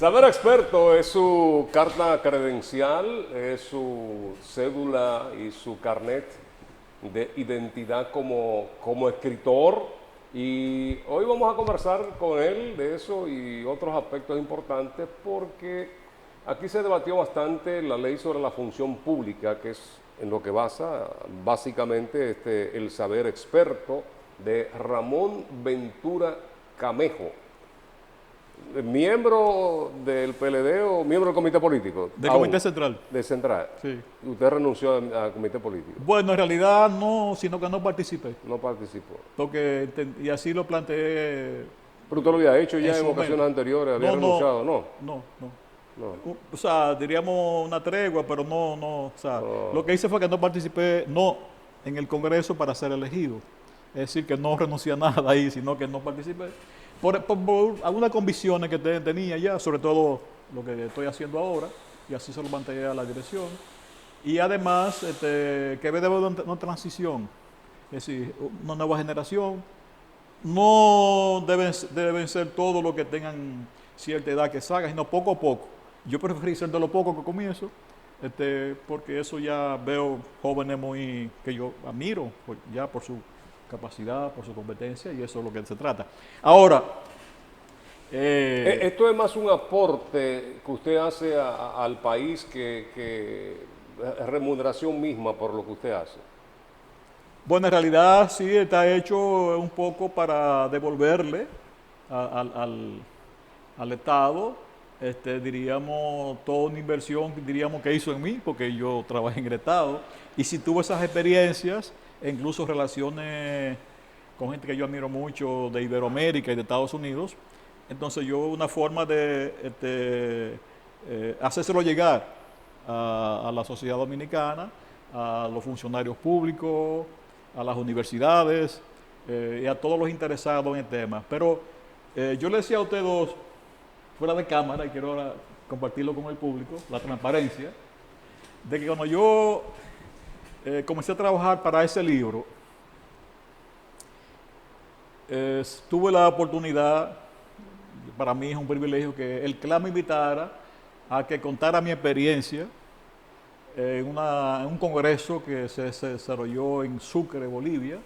Saber Experto es su carta credencial, es su cédula y su carnet de identidad como escritor. Y hoy vamos a conversar con él de eso y otros aspectos importantes porque aquí se debatió bastante la ley sobre la función pública, que es en lo que basa básicamente el Saber Experto de Ramón Ventura Camejo. ¿Miembro del PLD o miembro del comité político? De Comité Central. De Central. Sí. Usted renunció al comité político. Bueno, en realidad no, sino que no participé. No participó. Porque, y así lo planteé. Pero usted lo había hecho ya en su ocasiones momento. anteriores, había renunciado, ¿no? No. No. O sea, diríamos una tregua, pero no. O sea, Oh. lo que hice fue que no participé, no en el Congreso para ser elegido. Es decir, que no renuncié a nada ahí, sino que no participé. Por algunas convicciones que tenía ya, sobre todo lo que estoy haciendo ahora, y así se lo mantenía a la dirección. Y además, que debe de haber una transición, es decir, una nueva generación. No deben ser todos los que tengan cierta edad que salgan, sino poco a poco. Yo preferí ser de lo poco que comienzo, porque eso ya veo jóvenes que yo admiro, ya por su capacidad, por su competencia, y eso es lo que se trata. Ahora, Esto es más un aporte que usted hace al país que remuneración misma por lo que usted hace. bueno, en realidad sí está hecho un poco para devolverle al Estado, diríamos, toda una inversión, diríamos, que hizo en mí, porque yo trabajé en el Estado, y si tuve esas experiencias, e incluso relaciones con gente que yo admiro mucho de Iberoamérica y de Estados Unidos, entonces yo una forma de hacérselo llegar a la sociedad dominicana, a los funcionarios públicos, a las universidades y a todos los interesados en el tema. Pero yo le decía a ustedes dos, fuera de cámara, y quiero ahora compartirlo con el público, la transparencia, de que cuando yo comencé a trabajar para ese libro, tuve la oportunidad, para mí es un privilegio, que el CLA me invitara a que contara mi experiencia en un congreso que se desarrolló en Sucre, Bolivia,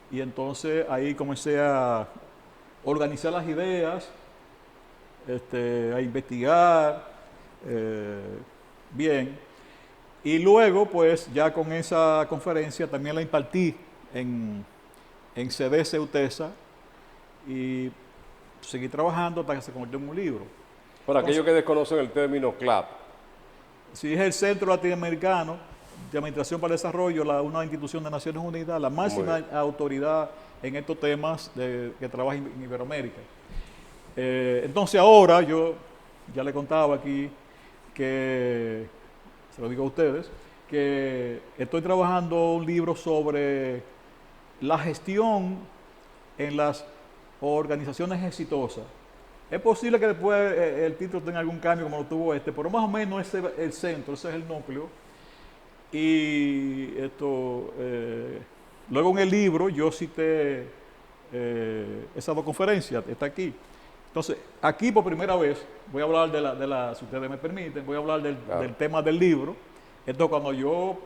y entonces ahí comencé a organizar las ideas, a investigar, bien, y luego pues ya con esa conferencia también la impartí en CDC UTESA y seguí trabajando hasta que se convirtió en un libro. Para aquellos que desconocen el término CLAP. Si es el Centro Latinoamericano de Administración para el Desarrollo, una institución de Naciones Unidas, la máxima autoridad en estos temas que trabaja en Iberoamérica. Entonces ahora yo ya le contaba aquí que, se lo digo a ustedes, que estoy trabajando un libro sobre la gestión en las organizaciones exitosas. Es posible que después el título tenga algún cambio como lo tuvo pero más o menos ese es el centro, ese es el núcleo. Y luego en el libro yo cité esas dos conferencias, está aquí. Entonces, aquí por primera vez voy a hablar si ustedes me permiten, voy a hablar del tema del libro. Entonces, cuando yo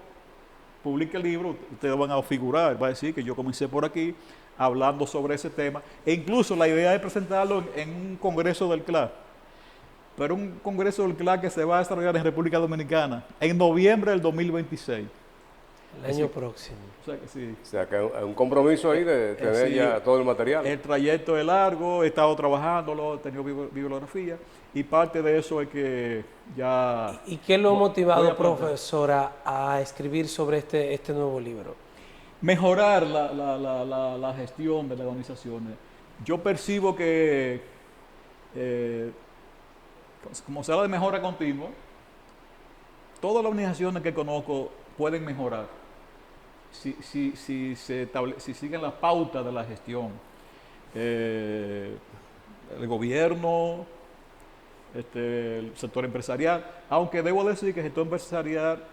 publique el libro, ustedes van a figurar, va a decir que yo comencé por aquí hablando sobre ese tema. E incluso la idea es presentarlo en un congreso del CLA, pero un congreso del CLA que se va a desarrollar en República Dominicana en noviembre del 2026. El año próximo. O sea que sí. O sea que hay un compromiso ahí de tener sí, ya todo el material. El trayecto es largo, he estado trabajándolo, he tenido bibliografía y parte de eso es que ya... ¿Y qué lo ha motivado, profesora, a escribir sobre este nuevo libro? Mejorar la gestión de las organizaciones. Yo percibo que, como se habla de mejora continua, todas las organizaciones que conozco pueden mejorar si siguen las pautas de la gestión. El gobierno, el sector empresarial, aunque debo decir que el sector empresarial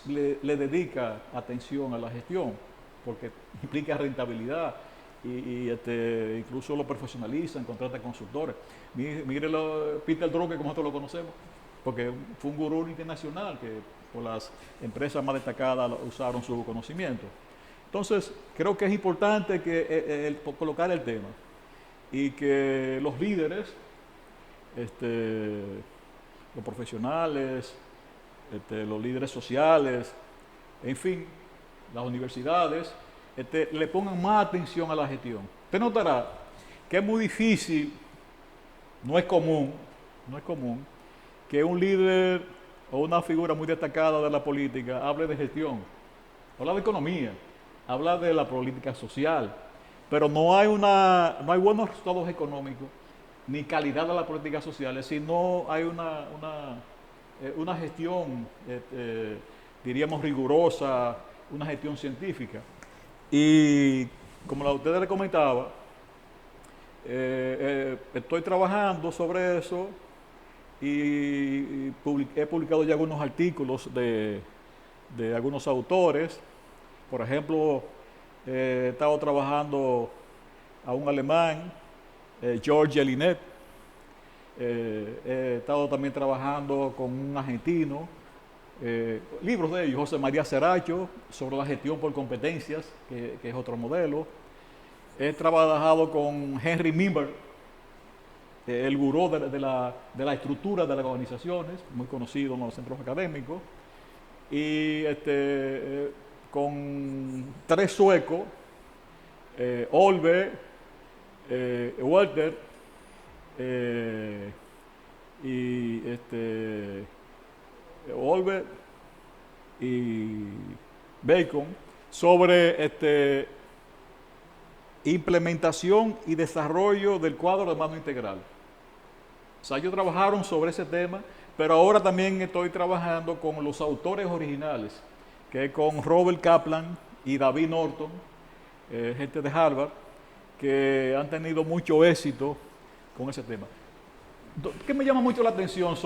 le dedica atención a la gestión, porque implica rentabilidad incluso lo profesionalizan, contratan consultores. Mire Peter Drucker, como nosotros lo conocemos, porque fue un gurú internacional que por las empresas más destacadas usaron su conocimiento. Entonces, creo que es importante que colocar el tema y que los líderes, los profesionales, los líderes sociales, en fin, las universidades, le pongan más atención a la gestión. Usted notará que es muy difícil, no es común que un líder o una figura muy destacada de la política hable de gestión, habla de economía, habla de la política social, pero no hay buenos resultados económicos ni calidad de las políticas sociales si no hay una gestión, diríamos, rigurosa, una gestión científica. Y como ustedes les comentaba, estoy trabajando sobre eso y he publicado ya algunos artículos de algunos autores. Por ejemplo, he estado trabajando a un alemán, George Elinet. He estado también trabajando con un argentino, libros de ellos, José María Seracho, sobre la gestión por competencias, que es otro modelo. He trabajado con Henry Minberg, el gurú de la estructura de las organizaciones, muy conocido en los centros académicos, y con 3 suecos, Olve, Walter y Olve y Bacon, sobre implementación y desarrollo del cuadro de mando integral. O sea, ellos trabajaron sobre ese tema, pero ahora también estoy trabajando con los autores originales, que es con Robert Kaplan y David Norton, gente de Harvard, que han tenido mucho éxito con ese tema. ¿Qué me llama mucho la atención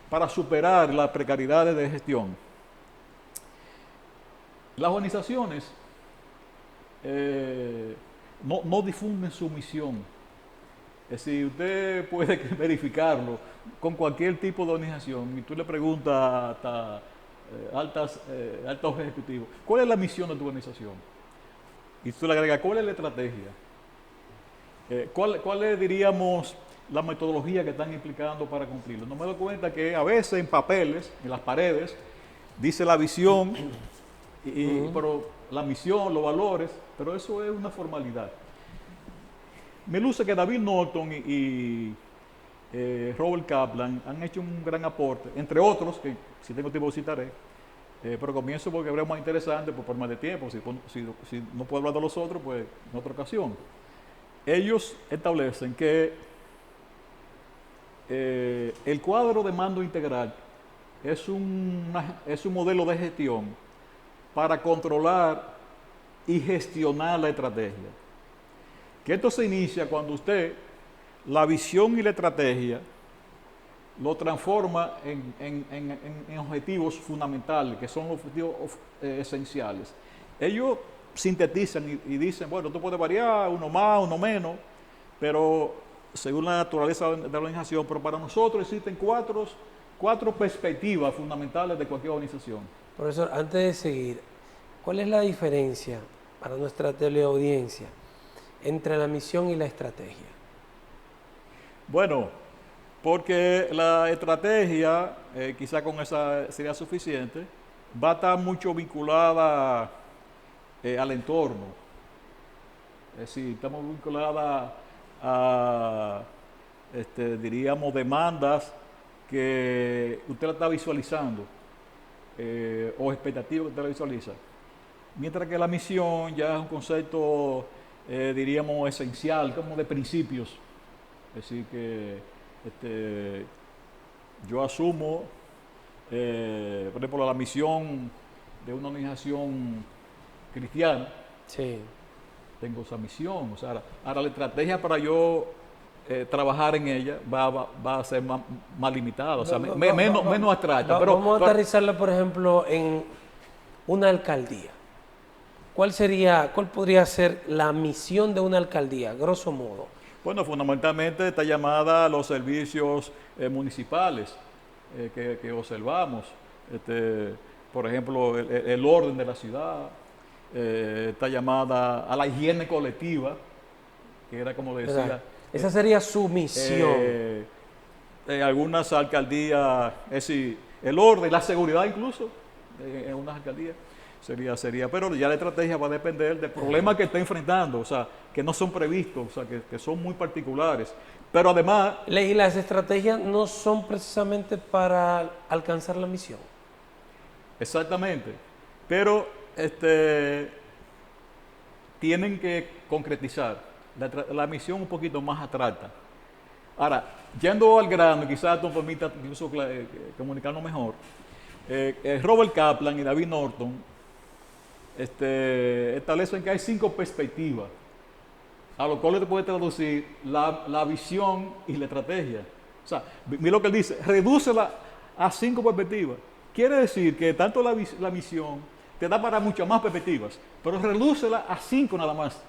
para superar las precariedades de gestión? Las organizaciones no difunden su misión. Es decir, usted puede verificarlo con cualquier tipo de organización y tú le preguntas hasta altos ejecutivos, ¿cuál es la misión de tu organización? Y tú le agregas, ¿cuál es la estrategia? ¿Cuál es, diríamos, la metodología que están implicando para cumplirlo? No me doy cuenta que a veces en papeles, en las paredes, dice la visión, pero la misión, los valores, pero eso es una formalidad. Me luce que David Norton y Robert Kaplan han hecho un gran aporte, entre otros, que si tengo tiempo citaré, pero comienzo porque creo más interesante por forma de tiempo. Si no puedo hablar de los otros, pues en otra ocasión. Ellos establecen que el cuadro de mando integral es un modelo de gestión para controlar y gestionar la estrategia. Que esto se inicia cuando usted la visión y la estrategia lo transforma en objetivos fundamentales, que son objetivos esenciales. Ellos sintetizan y dicen, bueno, esto puede variar, uno más, uno menos, pero según la naturaleza de la organización, pero para nosotros existen cuatro perspectivas fundamentales de cualquier organización. Profesor, antes de seguir, ¿cuál es la diferencia para nuestra teleaudiencia entre la misión y la estrategia? Bueno, porque la estrategia, quizá con esa sería suficiente, va a estar mucho vinculada al entorno. Es decir, estamos vinculadas a, diríamos, demandas que usted la está visualizando o expectativas que usted la visualiza. Mientras que la misión ya es un concepto, diríamos, esencial, como de principios. Es decir, que yo asumo, por ejemplo, la misión de una organización cristiana. Sí. Tengo esa misión. O sea, ahora la estrategia para yo trabajar en ella va a ser más limitada, o sea, menos abstracta. Vamos a aterrizarla, por ejemplo, en una alcaldía. ¿Cuál podría ser la misión de una alcaldía, grosso modo? Bueno, fundamentalmente está llamada a los servicios municipales que observamos. Por ejemplo, el orden de la ciudad, está llamada a la higiene colectiva, que era como ¿Verdad? decía. Esa sería su misión. En algunas alcaldías, es decir, el orden, la seguridad incluso, en unas alcaldías, sería, pero ya la estrategia va a depender del problema que está enfrentando, o sea, que no son previstos, o sea, que son muy particulares. Pero además, Y las estrategias no son precisamente para alcanzar la misión. exactamente, pero tienen que concretizar la misión un poquito más abstracta. Ahora, yendo al grano, quizás nos permita incluso comunicarnos mejor, Robert Kaplan y David Norton establecen que hay 5 perspectivas, a lo cual le puede traducir la visión y la estrategia. O sea, mira lo que él dice, redúcela a 5 perspectivas. Quiere decir que tanto la misión te da para muchas más perspectivas, pero redúcela a 5 nada más,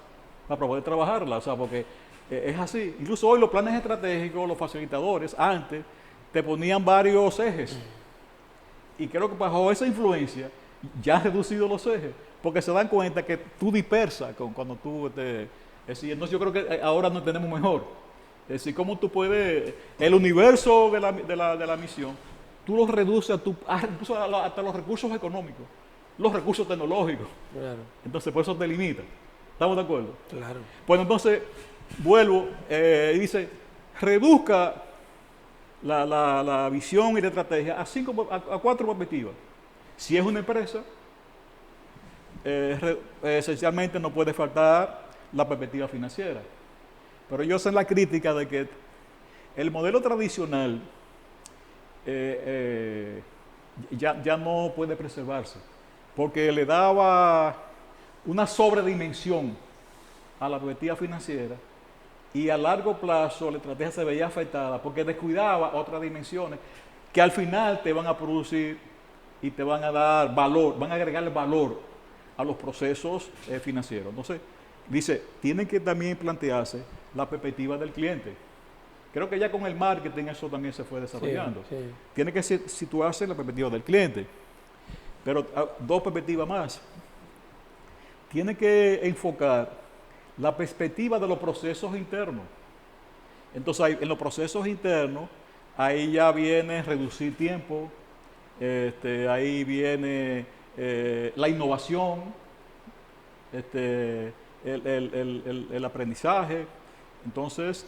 para poder trabajarla, o sea, porque es así. Incluso hoy los planes estratégicos, los facilitadores, antes, te ponían varios ejes. Y creo que bajo esa influencia ya han reducido los ejes, porque se dan cuenta que tú dispersas cuando tú es decir, entonces yo creo que ahora nos tenemos mejor. Es decir, cómo tú puedes, el universo de la misión, tú lo reduces incluso hasta los recursos económicos, los recursos tecnológicos. Claro, Entonces, por eso te limita. ¿Estamos de acuerdo? claro. Bueno, entonces, vuelvo y dice, reduzca la visión y la estrategia a 4 perspectivas. Si es una empresa, esencialmente no puede faltar la perspectiva financiera. Pero yo sé la crítica de que el modelo tradicional ya no puede preservarse, porque le daba una sobredimensión a la perspectiva financiera y a largo plazo la estrategia se veía afectada porque descuidaba otras dimensiones que al final te van a producir y te van a dar valor, van a agregarle valor a los procesos financieros. Entonces, dice, tienen que también plantearse la perspectiva del cliente. Creo que ya con el marketing eso también se fue desarrollando. Sí, sí. Tiene que situarse en la perspectiva del cliente. Pero 2 perspectivas más. Tiene que enfocar la perspectiva de los procesos internos. Entonces, en los procesos internos, ahí ya viene reducir tiempo, ahí viene la innovación, el aprendizaje. Entonces,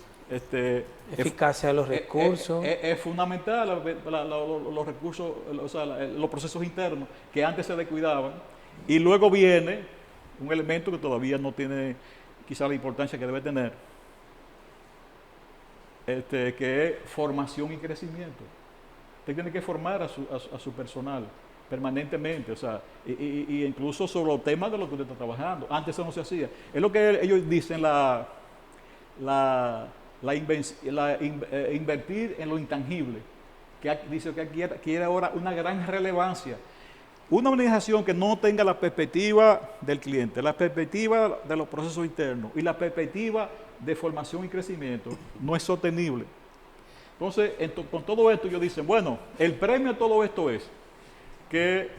Eficacia de los recursos. es fundamental los recursos, o sea, los procesos internos que antes se descuidaban. Y luego viene un elemento que todavía no tiene quizá la importancia que debe tener, que es formación y crecimiento. Usted tiene que formar a su personal permanentemente, o sea, y incluso sobre los temas de lo que usted está trabajando. Antes eso no se hacía. Es lo que ellos dicen, invertir en lo intangible, que dice que adquiere ahora una gran relevancia. Una organización que no tenga la perspectiva del cliente, la perspectiva de los procesos internos y la perspectiva de formación y crecimiento no es sostenible. Entonces, con todo esto ellos dicen, bueno, el premio a todo esto es que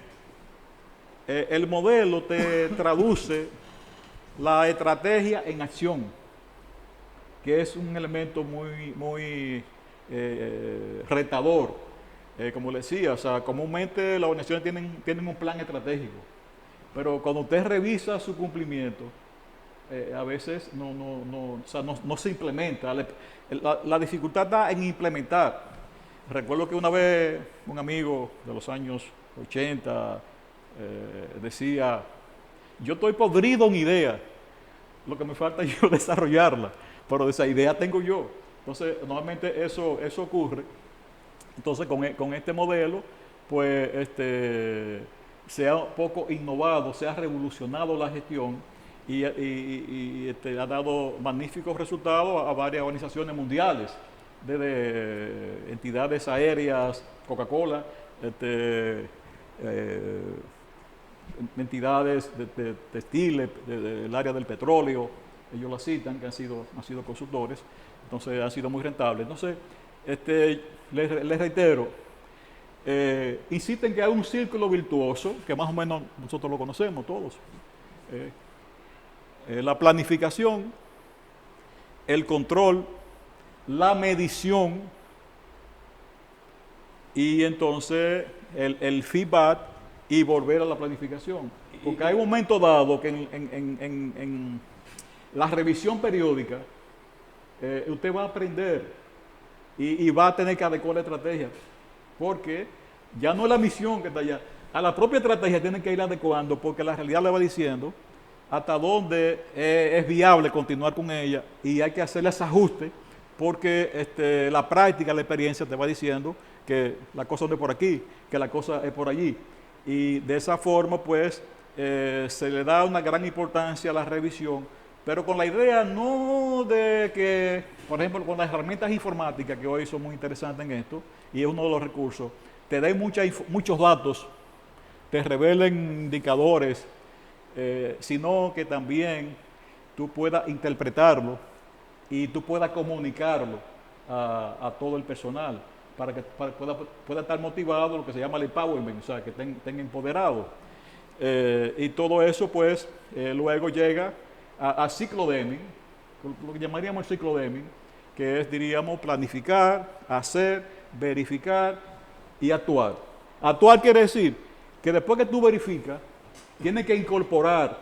el modelo te traduce la estrategia en acción, que es un elemento muy retador. Como le decía, o sea, comúnmente las organizaciones tienen un plan estratégico, pero cuando usted revisa su cumplimiento, a veces no se implementa. La dificultad está en implementar. Recuerdo que una vez un amigo de los años 80 decía, yo estoy podrido en idea, lo que me falta es yo desarrollarla, pero esa idea tengo yo. Entonces, normalmente eso ocurre. Entonces, con este modelo, pues, se ha un poco innovado, se ha revolucionado la gestión y ha dado magníficos resultados a varias organizaciones mundiales, desde entidades aéreas, Coca-Cola, entidades de textiles, del área del petróleo, ellos la citan, que han sido consultores, entonces han sido muy rentables. Entonces, les reitero, insisten que hay un círculo virtuoso, que más o menos nosotros lo conocemos todos. La planificación, el control, la medición y entonces el feedback y volver a la planificación. Porque hay un momento dado que en la revisión periódica usted va a aprender y va a tener que adecuar la estrategia. Porque ya no es la misión que está allá. A la propia estrategia tienen que ir adecuando porque la realidad le va diciendo hasta dónde es viable continuar con ella y hay que hacerle ese ajuste porque la práctica, la experiencia te va diciendo que la cosa no es por aquí, que la cosa es por allí. Y de esa forma, pues, se le da una gran importancia a la revisión, pero con la idea no de que, por ejemplo, con las herramientas informáticas, que hoy son muy interesantes en esto, y es uno de los recursos, te den muchos datos, te revelen indicadores, sino que también tú puedas interpretarlo y tú puedas comunicarlo a todo el personal para que pueda estar motivado, lo que se llama el empowerment, o sea, que estén empoderados. Y todo eso, pues, luego llega a ciclo Deming, lo que llamaríamos el ciclo Deming, que es, diríamos, planificar, hacer, verificar y actuar. Actuar quiere decir que después que tú verificas, tienes que incorporar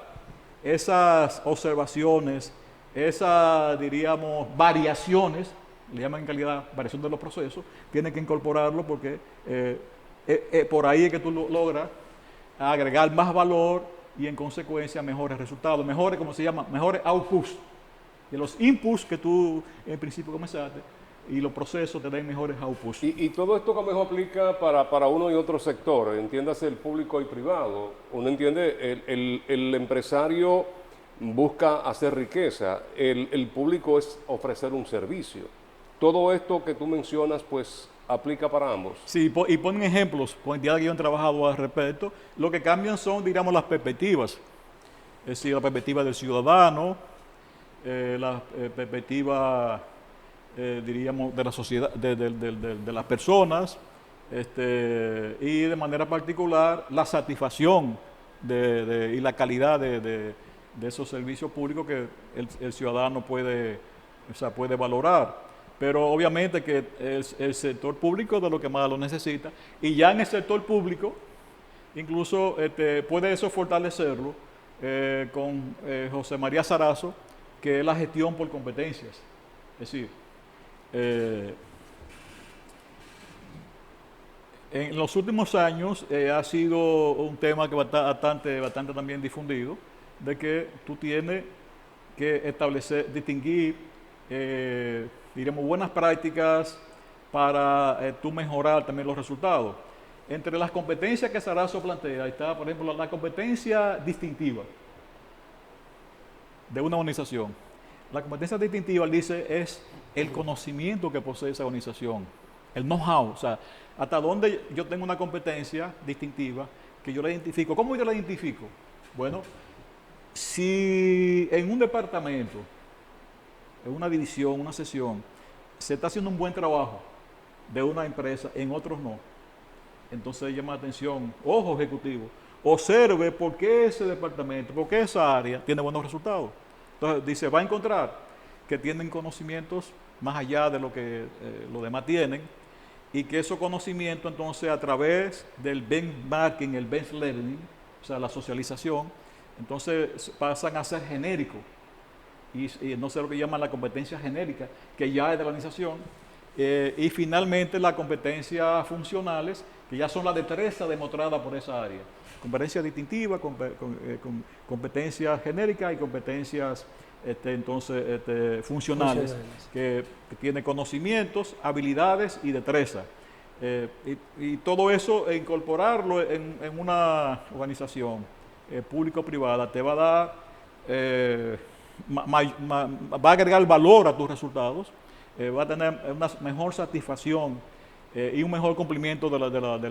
esas observaciones, esas, diríamos, variaciones, le llaman en calidad variación de los procesos, tienes que incorporarlo porque por ahí es que tú logras agregar más valor y en consecuencia mejores resultados, mejores, como se llama, mejores outputs. De los inputs que tú en principio comenzaste y los procesos te dan mejores outputs. Y todo esto que mejor aplica para uno y otro sector, entiéndase el público y privado. Uno entiende, el empresario busca hacer riqueza, el público es ofrecer un servicio. Todo esto que tú mencionas, pues, aplica para ambos. Sí, y ponen ejemplos con entidades que yo he trabajado al respecto. Lo que cambian son, digamos, las perspectivas. Es decir, la perspectiva del ciudadano, la perspectiva, diríamos, de la sociedad, de las personas, y de manera particular la satisfacción y la calidad de esos servicios públicos que el ciudadano puede valorar. Pero obviamente que el sector público es de lo que más lo necesita y ya en el sector público incluso puede eso fortalecerlo con José María Sarazo, que es la gestión por competencias. Es decir, en los últimos años ha sido un tema que bastante también difundido, de que tú tienes que distinguir, diríamos, buenas prácticas para tú mejorar también los resultados. Entre las competencias que Sarazo plantea está, por ejemplo, la competencia distintiva de una organización. La competencia distintiva, él dice, es el conocimiento que posee esa organización, el know-how, o sea, hasta dónde yo tengo una competencia distintiva que yo la identifico. ¿Cómo yo la identifico? Bueno, si en un departamento, en una división, una sección, se está haciendo un buen trabajo de una empresa, en otros no, entonces llama la atención, ojo ejecutivo, observe por qué ese departamento, por qué esa área tiene buenos resultados. Entonces dice, va a encontrar que tienen conocimientos más allá de lo que los demás tienen y que esos conocimientos entonces a través del benchmarking, el bench learning, o sea, la socialización, entonces pasan a ser genéricos. Y no sé lo que llaman la competencia genérica, que ya es de la organización, y finalmente las competencias funcionales, que ya son la destreza demostrada por esa área. Competencias distintivas, competencias genéricas y competencias funcionales, que tiene conocimientos, habilidades y destreza. Y todo eso, incorporarlo en una organización público-privada, te va a dar... va a agregar valor a tus resultados, va a tener una mejor satisfacción y un mejor cumplimiento de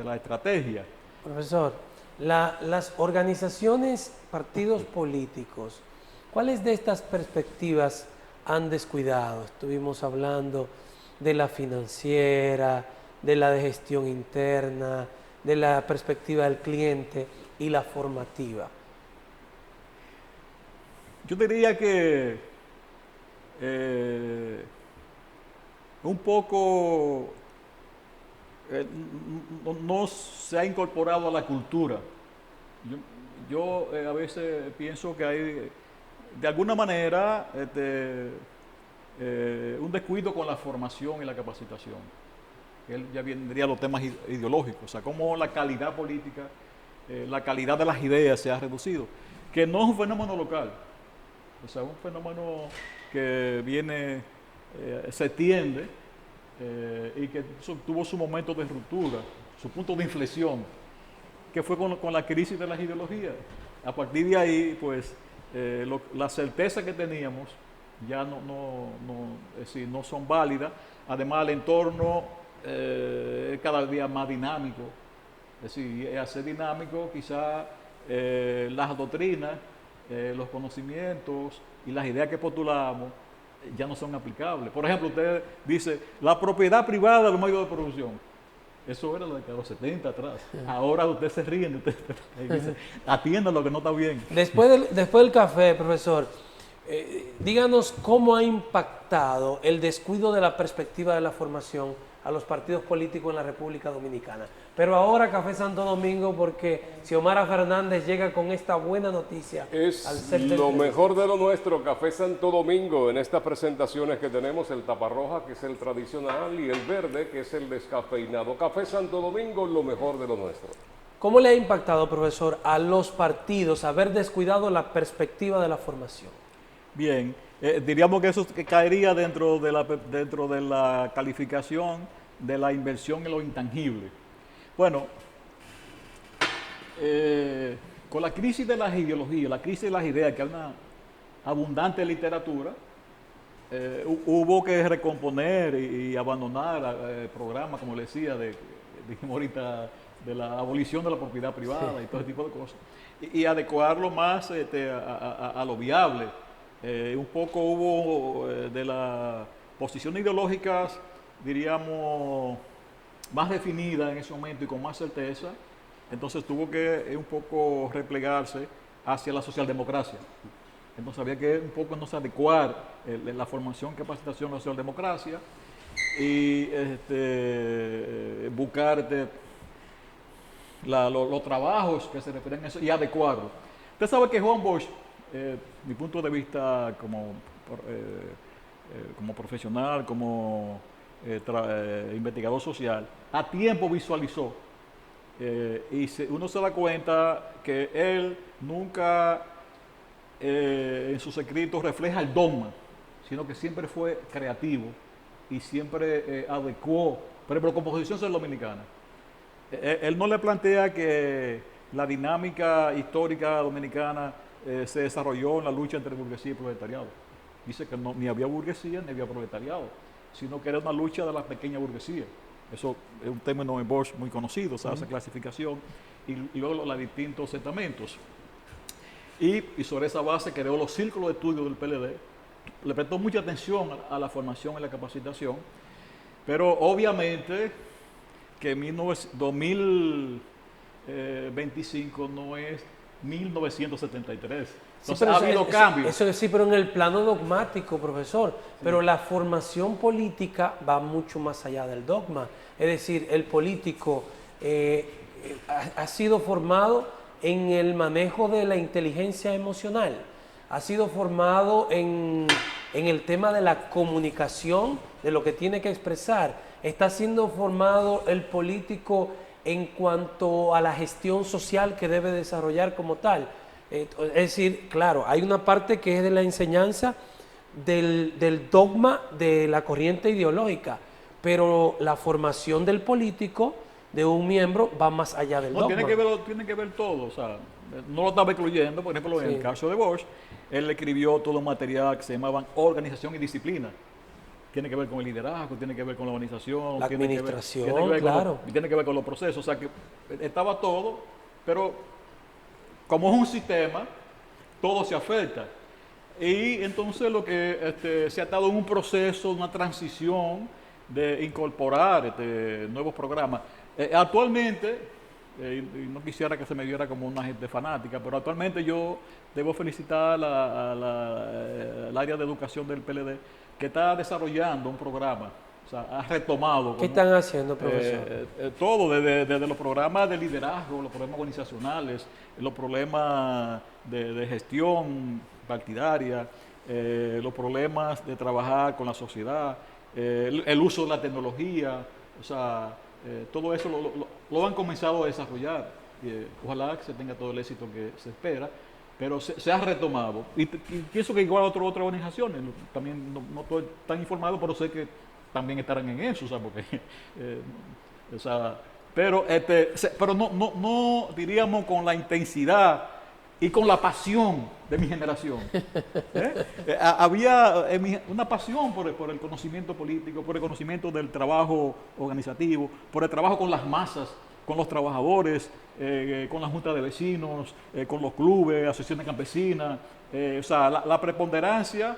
la estrategia. Profesor, Las organizaciones, partidos políticos, ¿cuáles de estas perspectivas han descuidado? Estuvimos hablando de la financiera, de la de gestión interna, de la perspectiva del cliente y la formativa. Yo diría que un poco no se ha incorporado a la cultura. Yo a veces pienso que hay, de alguna manera, un descuido con la formación y la capacitación. Él ya vendría a los temas ideológicos, o sea, cómo la calidad política, la calidad de las ideas se ha reducido, que no es un fenómeno local, o sea, un fenómeno que viene, se extiende y que tuvo su momento de ruptura, su punto de inflexión, que fue con la crisis de las ideologías. A partir de ahí, pues, la certeza que teníamos ya no son válidas. Además, el entorno es cada día más dinámico. Es decir, al ser dinámico, quizá las doctrinas, los conocimientos y las ideas que postulamos ya no son aplicables. Por ejemplo, usted dice, la propiedad privada de los medios de producción. Eso era lo de los 70 atrás. Ahora usted se ríe, usted dice, atienda lo que no está bien. Después del café, profesor, díganos cómo ha impactado el descuido de la perspectiva de la formación a los partidos políticos en la República Dominicana. Pero ahora Café Santo Domingo, porque Xiomara Fernández llega con esta buena noticia. Es lo mejor de lo nuestro, Café Santo Domingo, en estas presentaciones que tenemos, el taparroja, que es el tradicional, y el verde, que es el descafeinado. Café Santo Domingo, lo mejor de lo nuestro. ¿Cómo le ha impactado, profesor, a los partidos haber descuidado la perspectiva de la formación? Bien, diríamos que eso caería dentro de la calificación de la inversión en lo intangible. Bueno, con la crisis de las ideologías, la crisis de las ideas, que hay una abundante literatura, hubo que recomponer y abandonar programas, como le decía, dijimos ahorita, de la abolición de la propiedad privada y todo ese tipo de cosas, y adecuarlo más a lo viable. Un poco hubo de las posiciones ideológicas, diríamos, más definidas en ese momento y con más certeza, entonces tuvo que un poco replegarse hacia la socialdemocracia. Entonces había que un poco adecuar la formación, capacitación a la socialdemocracia y buscar los trabajos que se refieren a eso y adecuarlo. Usted sabe que Juan Bosch, mi punto de vista como profesional, como investigador social, a tiempo visualizó y uno se da cuenta que él nunca en sus escritos refleja el dogma, sino que siempre fue creativo y siempre adecuó, por ejemplo, composición social dominicana. Él no le plantea que la dinámica histórica dominicana se desarrolló en la lucha entre burguesía y proletariado. Dice que ni había burguesía ni había proletariado, sino que era una lucha de la pequeña burguesía. Eso es un término en Bosch muy conocido, esa clasificación, y luego los distintos estamentos. Y sobre esa base creó los círculos de estudio del PLD, le prestó mucha atención a la formación y la capacitación, pero obviamente que 2025 no es 1973. Entonces ha habido cambios. Eso sí, pero en el plano dogmático, profesor. Pero la formación política va mucho más allá del dogma. Es decir, el político ha sido formado en el manejo de la inteligencia emocional. Ha sido formado en el tema de la comunicación, de lo que tiene que expresar. Está siendo formado el político en cuanto a la gestión social que debe desarrollar como tal. Es decir, claro, hay una parte que es de la enseñanza del dogma de la corriente ideológica, pero la formación del político, de un miembro, va más allá del dogma. Tiene que ver todo, o sea, no lo estaba excluyendo. Por ejemplo, en el caso de Bosch, él escribió todo un material que se llamaban organización y disciplina. Tiene que ver con el liderazgo, tiene que ver con la organización, la administración, tiene que ver claro. tiene que ver con los procesos, o sea que estaba todo pero como es un sistema, todo se afecta. Y entonces lo que se ha estado en un proceso, una transición de incorporar nuevos programas. Actualmente, y no quisiera que se me viera como una gente fanática, pero actualmente yo debo felicitar al área de educación del PLD que está desarrollando un programa. O sea, ha retomado. ¿Qué están haciendo, profesor? Todo, desde los programas de liderazgo, los problemas organizacionales, los problemas de gestión partidaria, los problemas de trabajar con la sociedad, el uso de la tecnología, o sea, todo eso lo han comenzado a desarrollar. Ojalá que se tenga todo el éxito que se espera, pero se ha retomado. Y pienso que igual otras organizaciones, también no estoy tan informado, pero sé que también estarán en eso, ¿sabes? Porque, o sea, pero no diríamos con la intensidad y con la pasión de mi generación. Había una pasión por el conocimiento político, por el conocimiento del trabajo organizativo, por el trabajo con las masas, con los trabajadores, con la junta de vecinos, con los clubes, asociaciones campesinas, o sea, la preponderancia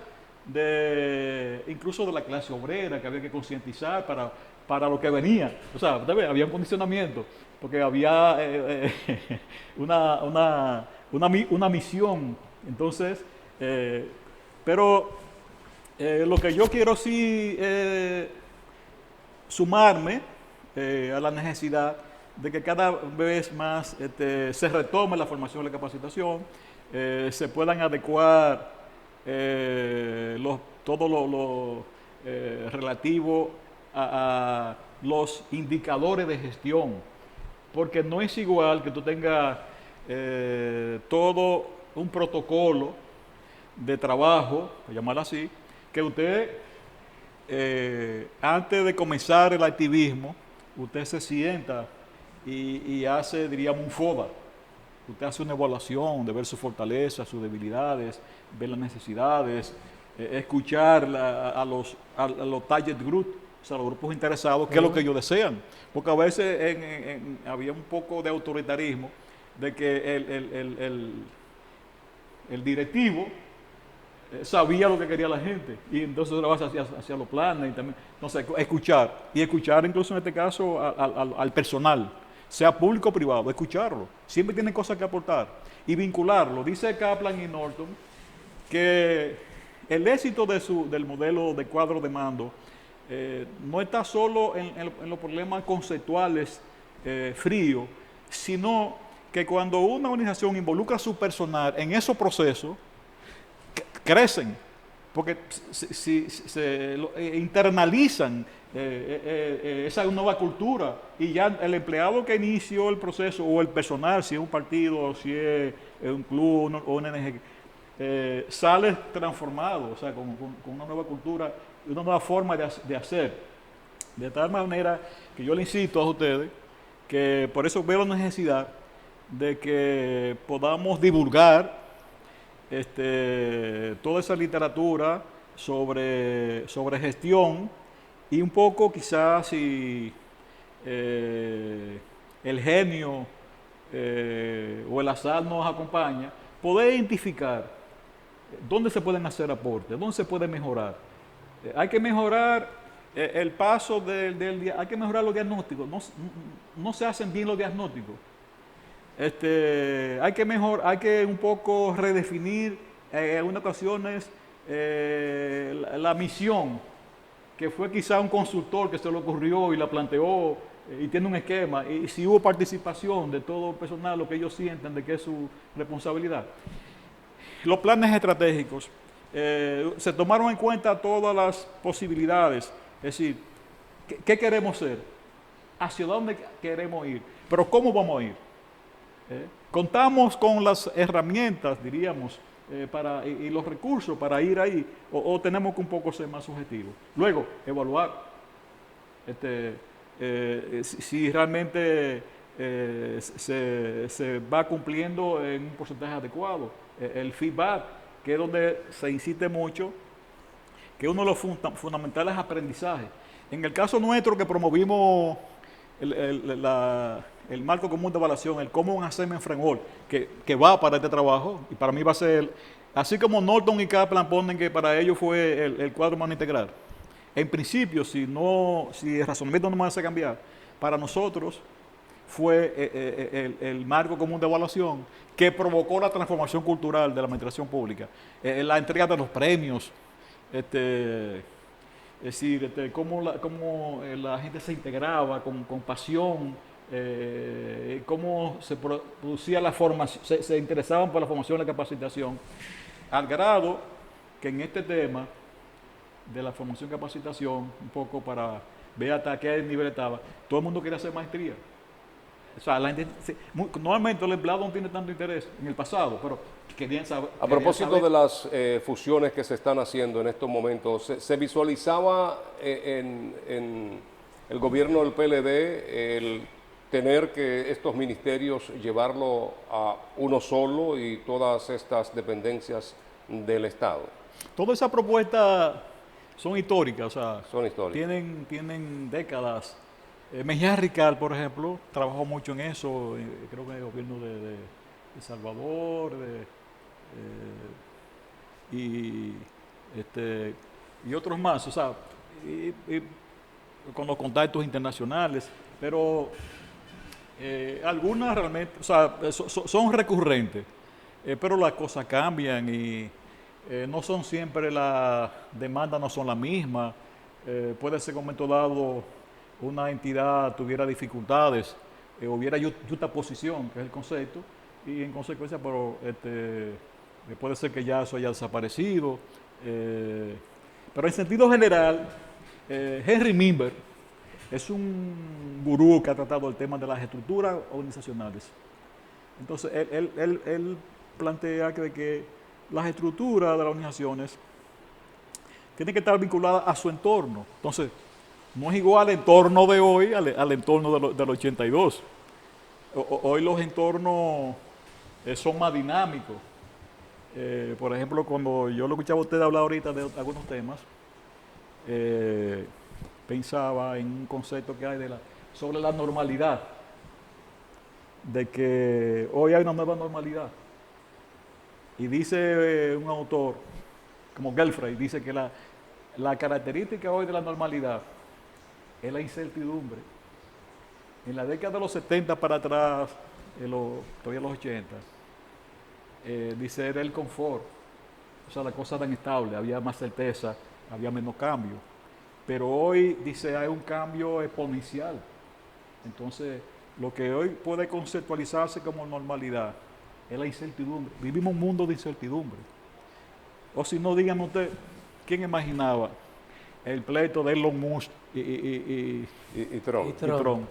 incluso de la clase obrera que había que concientizar para lo que venía. O sea, había un condicionamiento, porque había una misión. Entonces, pero lo que yo quiero sí sumarme a la necesidad de que cada vez más se retome la formación y la capacitación, se puedan adecuar todo lo relativo a los indicadores de gestión, porque no es igual que tú tengas todo un protocolo de trabajo, por llamarlo así, que usted antes de comenzar el activismo, usted se sienta y hace, diríamos, un FODA. Usted hace una evaluación de ver sus fortalezas, sus debilidades, ver las necesidades, escuchar a los target group, o sea, los grupos interesados, qué es lo que ellos desean. Porque a veces había un poco de autoritarismo de que el directivo sabía lo que quería la gente y entonces lo vas hacia los planes y también, entonces escuchar incluso en este caso al personal, sea público o privado, escucharlo, siempre tienen cosas que aportar y vincularlo. Dice Kaplan y Norton que el éxito del modelo de cuadro de mando no está solo en los problemas conceptuales fríos, sino que cuando una organización involucra a su personal en esos procesos, crecen, porque se internalizan esa nueva cultura y ya el empleado que inició el proceso o el personal, si es un partido o si es un club o una ONG, sale transformado, o sea, con una nueva cultura, una nueva forma de hacer. De tal manera que yo le insisto a ustedes que por eso veo la necesidad de que podamos divulgar toda esa literatura sobre gestión y un poco quizás si el genio o el azar nos acompaña, poder identificar dónde se pueden hacer aportes, dónde se puede mejorar. Hay que mejorar el paso del día, hay que mejorar los diagnósticos, no se hacen bien los diagnósticos. Hay que un poco redefinir en algunas ocasiones la misión, que fue quizá un consultor que se le ocurrió y la planteó y tiene un esquema, y si hubo participación de todo el personal, lo que ellos sienten de que es su responsabilidad. Los planes estratégicos, se tomaron en cuenta todas las posibilidades, es decir, ¿qué queremos ser? ¿Hacia dónde queremos ir? Pero ¿cómo vamos a ir? Contamos con las herramientas, diríamos, y los recursos para ir ahí, o tenemos que un poco ser más objetivos. Luego, evaluar si realmente se va cumpliendo en un porcentaje adecuado. El feedback, que es donde se insiste mucho, que uno de los fundamentales aprendizajes. En el caso nuestro que promovimos el marco común de evaluación, el Common Assessment Framework, que va para este trabajo, y para mí va a ser, así como Norton y Kaplan ponen que para ellos fue el cuadro humano integral. En principio, si el razonamiento no me hace cambiar, para nosotros fue el marco común de evaluación que provocó la transformación cultural de la administración pública, la entrega de los premios, es decir, cómo la gente se integraba con pasión, cómo se producía la formación, se interesaban por la formación y la capacitación, al grado que en este tema de la formación y capacitación, un poco para ver hasta qué nivel estaba, todo el mundo quería hacer maestría. O sea, la gente, normalmente el empleado no tiene tanto interés en el pasado, pero querían saber. A propósito de las fusiones que se están haciendo en estos momentos, ¿se visualizaba en el gobierno del PLD el tener que estos ministerios llevarlo a uno solo y todas estas dependencias del Estado? Todas esas propuestas son históricas, o sea, Son históricas. tienen décadas. Mejía Rical, por ejemplo, trabajó mucho en eso, creo que en el gobierno de Salvador, y otros más, o sea, con los contactos internacionales, pero algunas realmente, o sea, son recurrentes, pero las cosas cambian y no son siempre las demandas, no son las mismas. Puede ser que en un momento dado una entidad tuviera dificultades, hubiera justaposición, que es el concepto, y en consecuencia, pero puede ser que ya eso haya desaparecido. Pero en sentido general, Henry Minber es un gurú que ha tratado el tema de las estructuras organizacionales. Entonces, él plantea que las estructuras de las organizaciones tienen que estar vinculadas a su entorno. Entonces, no es igual el entorno de hoy al entorno del 82. Hoy los entornos son más dinámicos. Por ejemplo, cuando yo lo escuchaba a usted hablar ahorita de algunos temas, pensaba en un concepto que hay sobre la normalidad, de que hoy hay una nueva normalidad. Y dice un autor, como Gelfrey, dice que la característica hoy de la normalidad es la incertidumbre. En la década de los 70 para atrás, todavía los 80, dice era el confort. O sea, la cosa tan estable, había más certeza, había menos cambio. Pero hoy, dice, hay un cambio exponencial. Entonces, lo que hoy puede conceptualizarse como normalidad es la incertidumbre. Vivimos un mundo de incertidumbre. O si no, díganme usted, ¿quién imaginaba el pleito de Elon Musk y Trump?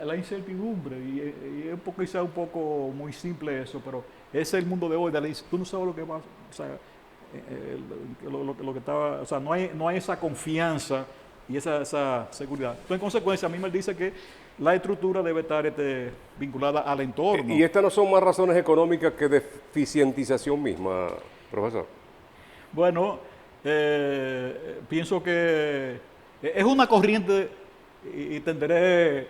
La incertidumbre, y es quizá un poco muy simple eso, pero ese es el mundo de hoy. Tú no sabes lo que va, o sea, lo que estaba, o sea, no hay esa confianza y esa seguridad. Entonces, en consecuencia, a mí me dice que la estructura debe estar vinculada al entorno. ¿Y estas no son más razones económicas que de eficientización misma, profesor? Bueno, pienso que es una corriente y tendré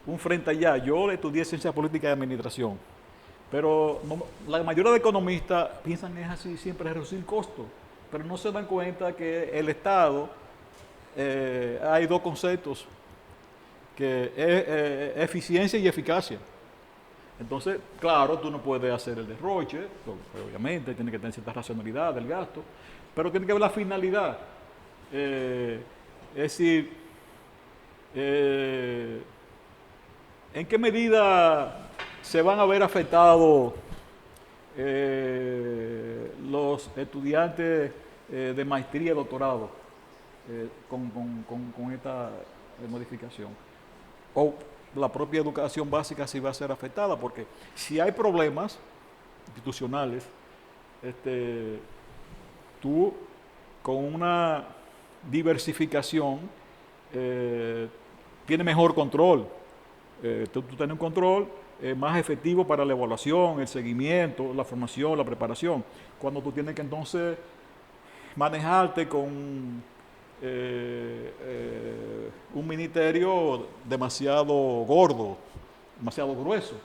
un frente allá. Yo estudié Ciencia Política y Administración, pero la mayoría de economistas piensan que es así, siempre es reducir costos, pero no se dan cuenta que el Estado, hay dos conceptos, que es eficiencia y eficacia. Entonces, claro, tú no puedes hacer el derroche, obviamente tiene que tener cierta racionalidad del gasto, pero tiene que ver la finalidad. Es decir, ¿en qué medida se van a ver afectados los estudiantes de maestría y doctorado con esta modificación? O la propia educación básica sí va a ser afectada, porque si hay problemas institucionales, tú con una diversificación tienes mejor control. Tú tienes un control más efectivo para la evaluación, el seguimiento, la formación, la preparación. Cuando tú tienes que entonces manejarte con un ministerio demasiado gordo, demasiado grueso.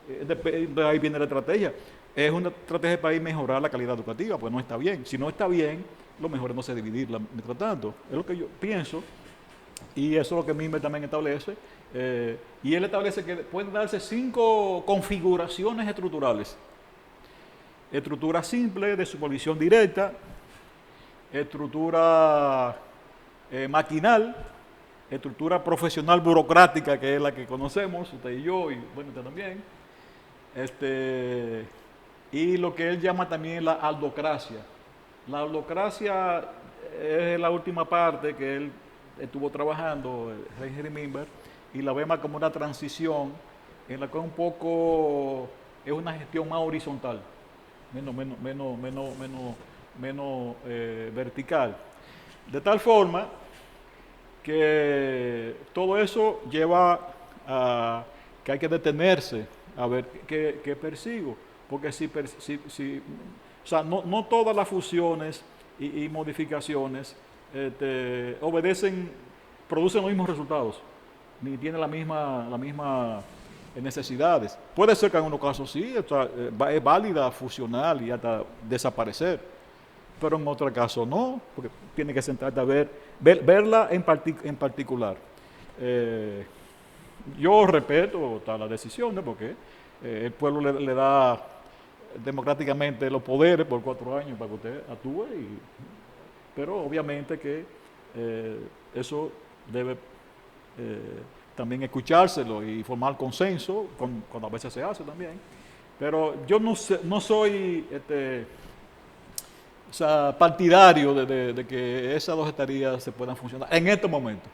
De ahí viene la estrategia. Es una estrategia para ir mejorar la calidad educativa, pues no está bien. Si no está bien, lo mejor es no se dividirla mientras tanto. Es lo que yo pienso, y eso es lo que Mimber también establece. Y él establece que pueden darse 5 configuraciones estructurales. Estructura simple de supervisión directa, estructura maquinal, estructura profesional burocrática, que es la que conocemos, usted y yo, y bueno, usted también, y lo que él llama también la aldocracia. La aldocracia es la última parte que él estuvo trabajando, Henry Mimber, y la ve más como una transición en la que un poco es una gestión más horizontal, menos vertical. De tal forma que todo eso lleva a que hay que detenerse a ver qué persigo, porque o sea, no todas las fusiones y modificaciones producen los mismos resultados, ni tienen la misma necesidades. Puede ser que en algunos casos sí, es válida fusionar y hasta desaparecer, pero en otros casos no, porque tiene que sentarte a verla en particular. Yo respeto las decisiones porque el pueblo le da democráticamente los poderes por 4 años para que usted actúe, pero obviamente que eso debe también escuchárselo y formar consenso, cuando a veces se hace también. Pero yo no soy partidario de que esas 2 etarías se puedan funcionar en este momento.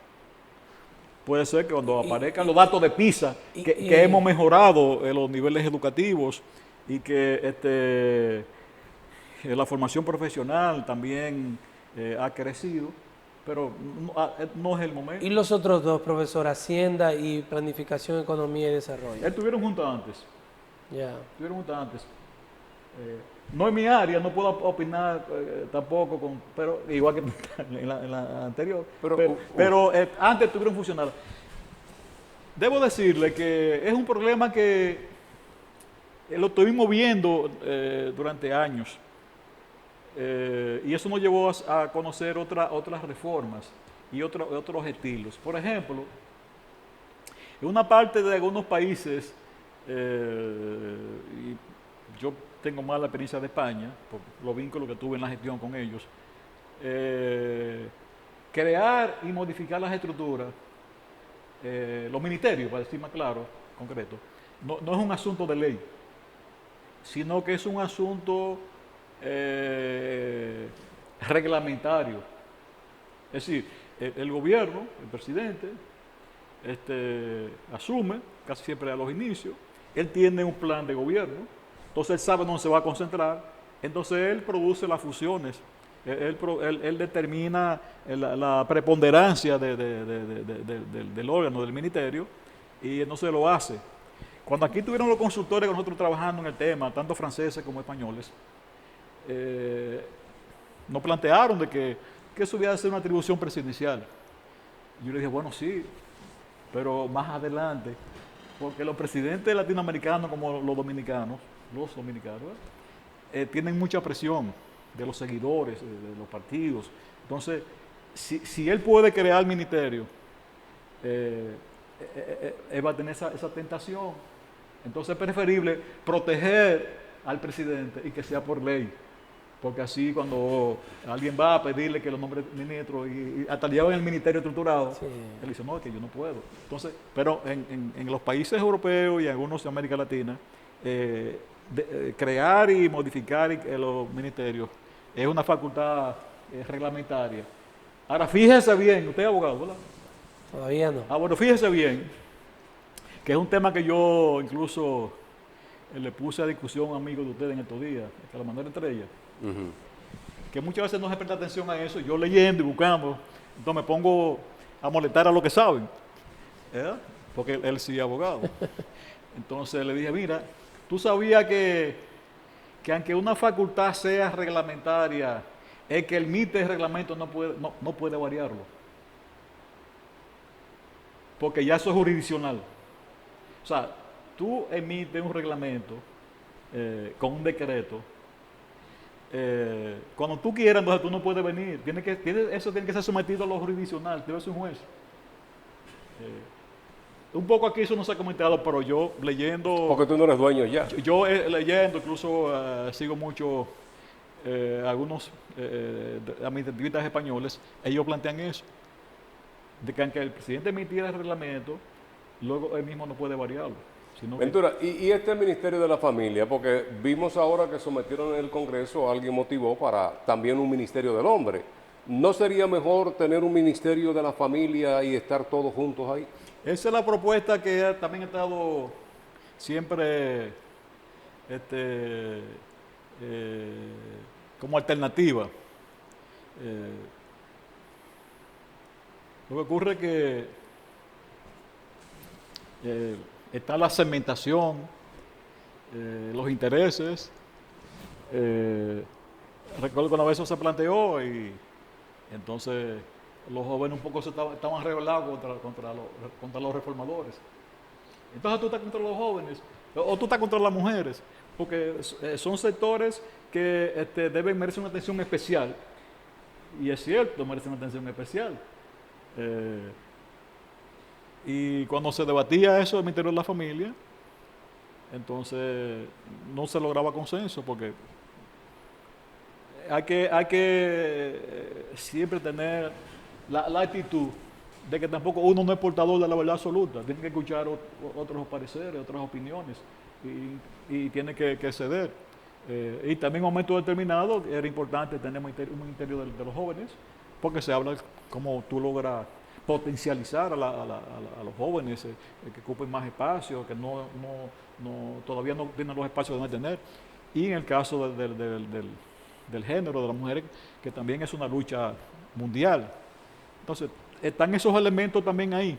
Puede ser que cuando aparezcan los datos de PISA, que hemos mejorado los niveles educativos y que la formación profesional también ha crecido, pero no es el momento. ¿Y los otros 2, profesor? Hacienda y Planificación, Economía y Desarrollo. Estuvieron juntos antes. Ya. Estuvieron juntos antes. No es mi área, no puedo opinar tampoco, pero igual que en la anterior. Pero antes estuvieron funcionando. Debo decirle que es un problema que lo estuvimos viendo durante años. Y eso nos llevó a conocer otras reformas y otros estilos. Por ejemplo, en una parte de algunos países, y yo tengo más la experiencia de España, por los vínculos que tuve en la gestión con ellos, crear y modificar las estructuras, los ministerios, para decir más claro, concreto, no es un asunto de ley, sino que es un asunto reglamentario. Es decir, el gobierno, el presidente, asume, casi siempre a los inicios, él tiene un plan de gobierno, entonces él sabe dónde se va a concentrar, entonces él produce las fusiones, él determina la preponderancia del órgano, del ministerio, y entonces lo hace. Cuando aquí tuvieron los consultores con nosotros trabajando en el tema, tanto franceses como españoles, nos plantearon de que eso hubiera de ser una atribución presidencial. Yo le dije, bueno, sí, pero más adelante, porque los presidentes latinoamericanos como los dominicanos, tienen mucha presión de los seguidores, de los partidos. Entonces, si él puede crear el ministerio, él va a tener esa tentación. Entonces es preferible proteger al presidente y que sea por ley. Porque así cuando alguien va a pedirle que los nombres ministros y hasta llevan el ministerio estructurado, sí, él dice, no, es que yo no puedo. Entonces, pero en los países europeos y algunos de América Latina, crear y modificar los ministerios es una facultad reglamentaria. Ahora, fíjese bien, usted es abogado, ¿verdad? Todavía no. Bueno, fíjese bien, que es un tema que yo incluso le puse a discusión a un amigo de ustedes en estos días, que la Manuel Estrella. Que muchas veces no se presta atención a eso, yo leyendo y buscando, entonces me pongo a molestar a los que saben, porque él sí es abogado. Entonces le dije, mira, tú sabías que aunque una facultad sea reglamentaria, es que el MIT del reglamento no puede variarlo, porque ya eso es jurisdiccional. O sea, tú emites un reglamento con un decreto. Cuando tú quieras, entonces tú no puedes venir. Eso tiene que ser sometido a lo jurisdiccional, debe ser un juez. Un poco aquí eso no se ha comentado, pero yo leyendo... Porque tú no eres dueño ya. Yo leyendo, incluso sigo mucho algunos administrativistas españoles, ellos plantean eso, de que aunque el presidente emitiera el reglamento, luego él mismo no puede variarlo. Ventura, y este Ministerio de la Familia, porque vimos ahora que sometieron en el Congreso, alguien motivó para también un Ministerio del Hombre. ¿No sería mejor tener un Ministerio de la Familia y estar todos juntos ahí? Esa es la propuesta que también ha estado siempre como alternativa. Lo que ocurre es que está la segmentación, los intereses. Recuerdo que una vez eso se planteó y entonces los jóvenes un poco estaban rebelados contra los reformadores. Entonces tú estás contra los jóvenes o tú estás contra las mujeres, porque son sectores que merecen una atención especial. Y es cierto, merecen una atención especial. Y cuando se debatía eso en el interior de la familia, entonces no se lograba consenso, porque hay que siempre tener la actitud de que tampoco uno no es portador de la verdad absoluta, tiene que escuchar otros pareceres, otras opiniones, y tiene que ceder. Y también en un momento determinado era importante tener un ministerio de los jóvenes, porque se habla cómo tú logras potencializar a los jóvenes, que ocupen más espacio, que todavía no tienen los espacios que deben tener. Y en el caso del género, de las mujeres, que también es una lucha mundial. Entonces, están esos elementos también ahí.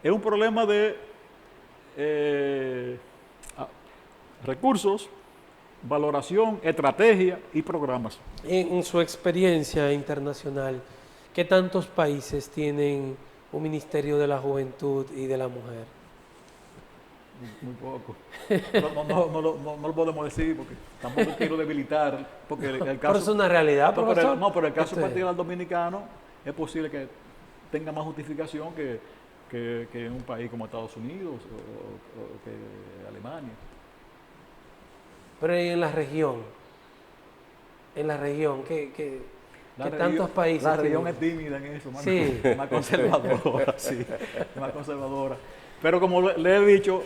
Es un problema de recursos, valoración, estrategia y programas. En su experiencia internacional, ¿qué tantos países tienen un Ministerio de la Juventud y de la Mujer? Muy poco. No lo podemos decir porque tampoco quiero debilitar. Porque el caso, pero es una realidad, profesor. Pero el caso particular dominicano es posible que tenga más justificación que en un país como Estados Unidos o que Alemania. Pero en la región, ¿qué tantos países? La región es tímida en eso, sí. Más conservadora, sí, más conservadora. Pero como le he dicho,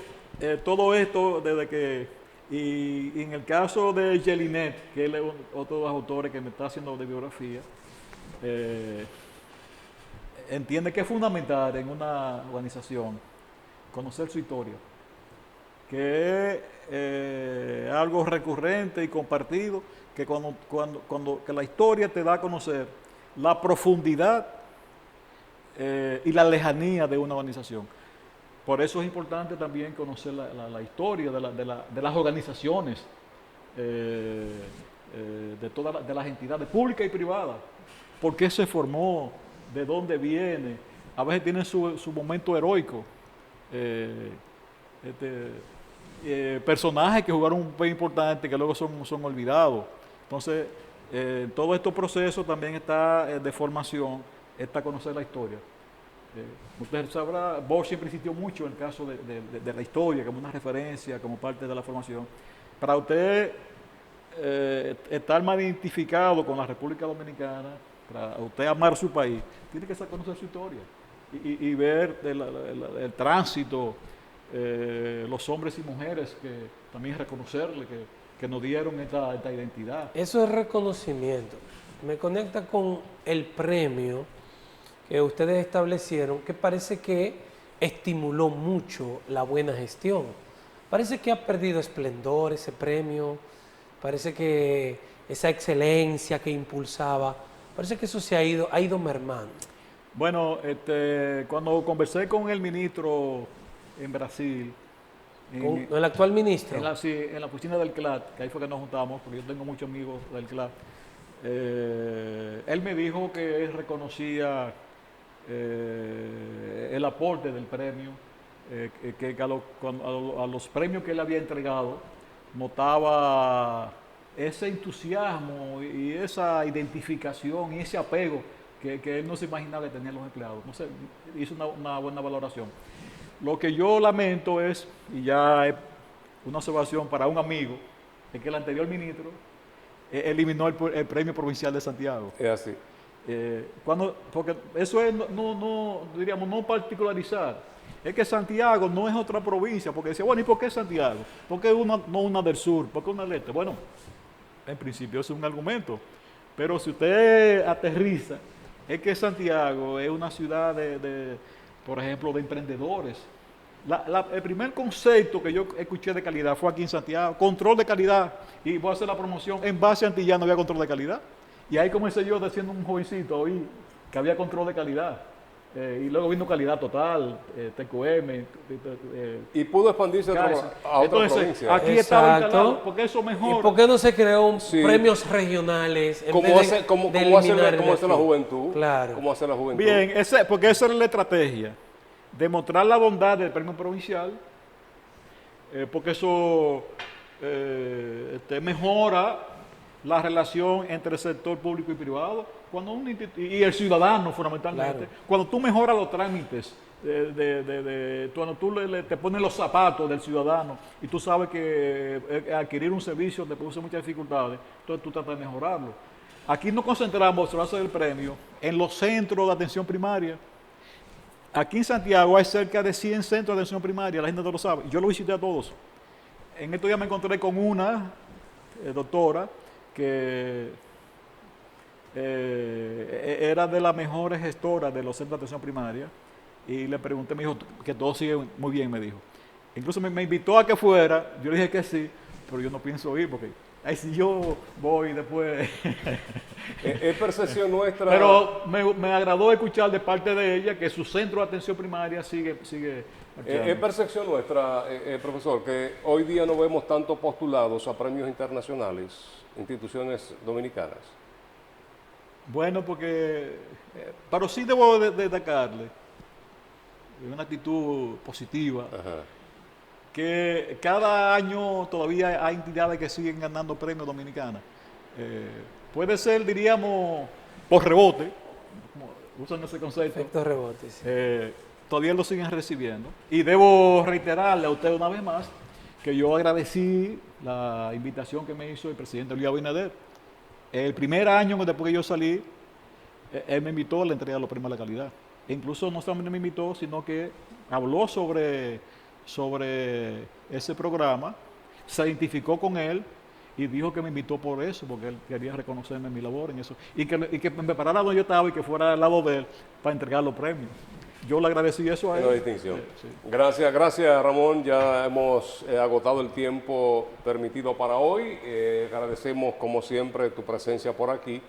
todo esto desde que, y en el caso de Jelinet, que él es otro de los autores que me está haciendo de biografía, entiende que es fundamental en una organización conocer su historia, que es algo recurrente y compartido, que que la historia te da a conocer la profundidad y la lejanía de una organización. Por eso es importante también conocer la historia de las organizaciones, de las entidades públicas y privadas. ¿Por qué se formó? ¿De dónde viene? A veces tienen su momento heroico. Personajes que jugaron un papel importante que luego son olvidados. Entonces, todo estos procesos también está de formación, está conocer la historia. Usted sabrá, Bosch siempre insistió mucho en el caso de la historia, como una referencia, como parte de la formación. Para usted estar más identificado con la República Dominicana, para usted amar su país, tiene que conocer su historia y ver el tránsito, los hombres y mujeres, que también reconocerle que nos dieron esta identidad. Eso es reconocimiento. Me conecta con el premio que ustedes establecieron, que parece que estimuló mucho la buena gestión. Parece que ha perdido esplendor ese premio, parece que esa excelencia que impulsaba, parece que eso ha ido mermando. Bueno, cuando conversé con el ministro en Brasil, ¿Con el actual ministro? en la oficina del CLAD, que ahí fue que nos juntamos, porque yo tengo muchos amigos del CLAD, él me dijo que él reconocía el aporte del premio, que a los premios que él había entregado notaba ese entusiasmo y esa identificación y ese apego que él no se imaginaba que tenían los empleados. No sé, hizo una buena valoración. Lo que yo lamento es, y ya es una observación para un amigo, es que el anterior ministro eliminó el premio provincial de Santiago. Es así. Porque eso es, diríamos, no particularizar. Es que Santiago no es otra provincia, porque decía, bueno, ¿y por qué Santiago? ¿Por qué no una del sur? ¿Por qué una del este? Bueno, en principio eso es un argumento, pero si usted aterriza, es que Santiago es una ciudad por ejemplo, de emprendedores. El primer concepto que yo escuché de calidad fue aquí en Santiago, control de calidad, y voy a hacer la promoción, en base a Antillán no había control de calidad, y ahí comencé yo siendo un jovencito, oí que había control de calidad, y luego vino calidad total, TQM, Y pudo expandirse a otra provincia. Aquí estaba instalado, porque eso mejor. ¿Y por qué no se creó premios regionales? ¿Cómo hace la juventud? Claro. ¿Cómo hace la juventud? Bien, porque esa era la estrategia. Demostrar la bondad del premio provincial, porque eso mejora la relación entre el sector público y privado y el ciudadano fundamentalmente. Claro. Cuando tú mejoras los trámites, cuando tú te pones los zapatos del ciudadano y tú sabes que adquirir un servicio te produce muchas dificultades, entonces tú tratas de mejorarlo. Aquí nos concentramos, se va a hacer el premio, en los centros de atención primaria. Aquí en Santiago hay cerca de 100 centros de atención primaria, la gente no lo sabe. Yo lo visité a todos. En estos días me encontré con una doctora que era de las mejores gestoras de los centros de atención primaria y le pregunté, me dijo que todo sigue muy bien, me dijo. Incluso me invitó a que fuera, yo le dije que sí, pero yo no pienso ir porque ahí si yo voy después... Es percepción nuestra... Pero me agradó escuchar de parte de ella que su centro de atención primaria sigue es percepción nuestra, profesor, que hoy día no vemos tanto postulados a premios internacionales, instituciones dominicanas. Bueno, porque... pero sí debo destacarle una actitud positiva. Ajá. Que cada año todavía hay entidades que siguen ganando premios dominicanas. Puede ser, diríamos, por rebote, como usan ese concepto. Efecto rebote, sí. Todavía lo siguen recibiendo. Y debo reiterarle a usted una vez más que yo agradecí la invitación que me hizo el presidente Luis Abinader. El primer año después que yo salí, él me invitó a la entrega de los premios de la calidad. E incluso no solamente me invitó, sino que habló sobre ese programa, se identificó con él y dijo que me invitó por eso, porque él quería reconocerme en mi labor en eso, y que me parara donde yo estaba y que fuera al lado de él para entregar los premios. Yo le agradecí eso a él. Una distinción. Sí. Gracias Ramón, ya hemos agotado el tiempo permitido para hoy. Agradecemos como siempre tu presencia por aquí,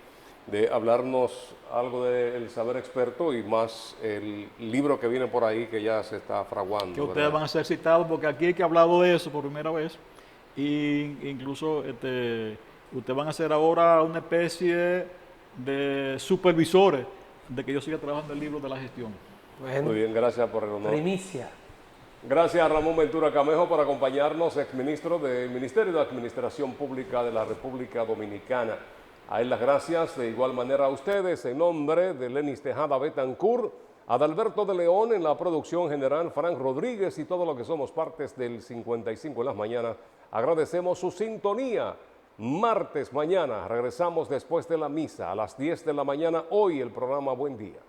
de hablarnos algo del saber experto y más el libro que viene por ahí que ya se está fraguando. Que ustedes van a ser citados porque aquí hay que hablar de eso por primera vez y incluso ustedes van a ser ahora una especie de supervisores de que yo siga trabajando el libro de la gestión. Bueno, Muy bien, gracias por el honor. primicia. Gracias a Ramón Ventura Camejo por acompañarnos, exministro del Ministerio de Administración Pública de la República Dominicana. A él las gracias, de igual manera a ustedes, en nombre de Lenis Tejada Betancourt, Adalberto de León en la producción general, Frank Rodríguez y todo lo que somos partes del 55 en las mañanas. Agradecemos su sintonía. Martes mañana regresamos después de la misa a las 10 de la mañana. Hoy el programa Buen Día.